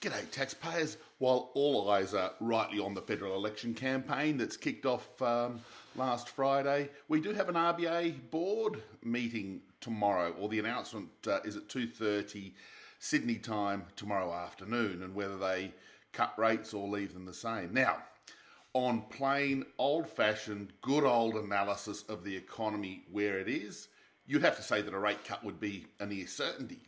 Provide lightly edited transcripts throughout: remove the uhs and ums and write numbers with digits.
G'day taxpayers. While all eyes are rightly on the federal election campaign that's kicked off last Friday, we do have an RBA board meeting tomorrow, or the announcement is at 2:30 Sydney time tomorrow afternoon, and whether they cut rates or leave them the same. Now, on plain old-fashioned good old analysis of the economy where it is, you'd have to say that a rate cut would be a near certainty.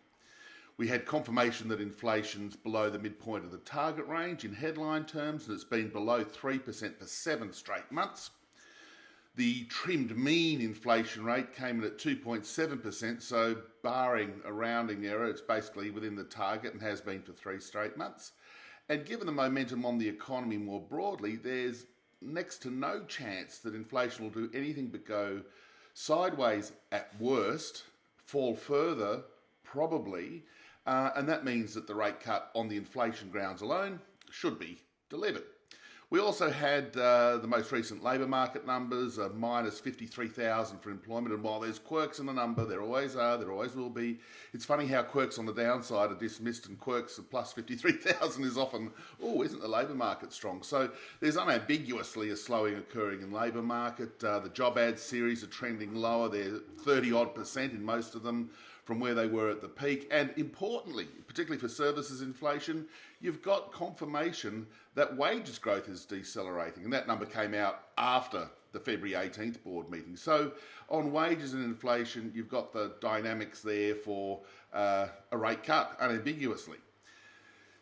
We had confirmation that inflation's below the midpoint of the target range in headline terms, and it's been below 3% for 7 straight months. The trimmed mean inflation rate came in at 2.7%, so barring a rounding error, it's basically within the target and has been for 3 straight months. And given the momentum on the economy more broadly, there's next to no chance that inflation will do anything but go sideways at worst, fall further probably, and that means that the rate cut on the inflation grounds alone should be delivered. We also had the most recent labour market numbers, minus 53,000 for employment, and while there's quirks in the number, there always are, there always will be. It's funny how quirks on the downside are dismissed and quirks of plus 53,000 is often, oh, isn't the labour market strong? So there's unambiguously a slowing occurring in labour market. The job ads series are trending lower. They're 30-odd% in most of them from where they were at the peak. And importantly, particularly for services inflation, you've got confirmation that wages growth is decelerating. And that number came out after the February 18th board meeting. So on wages and inflation, you've got the dynamics there for a rate cut, unambiguously.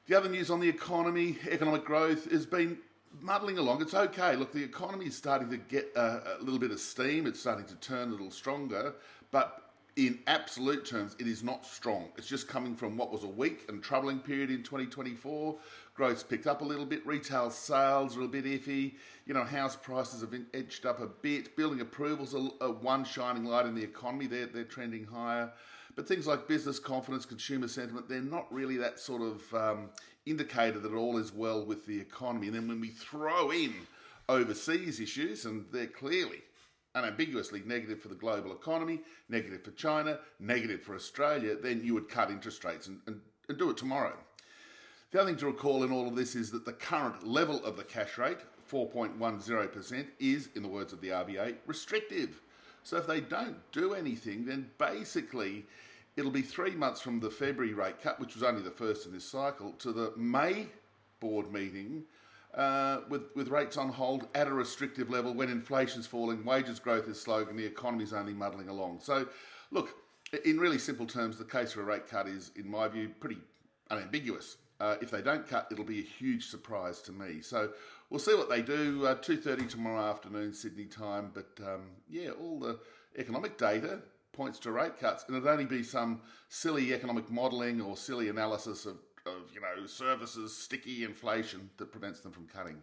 The other news on the economy, economic growth, has been muddling along. It's okay. Look, the economy is starting to get a little bit of steam. It's starting to turn a little stronger, but in absolute terms, it is not strong. It's just coming from what was a weak and troubling period in 2024. Growth's picked up a little bit. Retail sales are a bit iffy. You know, house prices have edged up a bit. Building approvals are one shining light in the economy. They're trending higher. But things like business confidence, consumer sentiment, they're not really that sort of indicator that all is well with the economy. And then when we throw in overseas issues, and they're clearly unambiguously negative for the global economy, negative for China, negative for Australia, then you would cut interest rates and do it tomorrow. The other thing to recall in all of this is that the current level of the cash rate, 4.10%, is, in the words of the RBA, restrictive. So if they don't do anything, then basically it'll be 3 months from the February rate cut, which was only the first in this cycle, to the May board meeting, with rates on hold at a restrictive level when inflation's falling, wages growth is slow, and the economy's only muddling along. So, look, in really simple terms, the case for a rate cut is, in my view, pretty unambiguous. If they don't cut, it'll be a huge surprise to me. So we'll see what they do. 2:30 tomorrow afternoon, Sydney time. But yeah, all the economic data points to rate cuts, and it'd only be some silly economic modelling or silly analysis of services, sticky inflation that prevents them from cutting.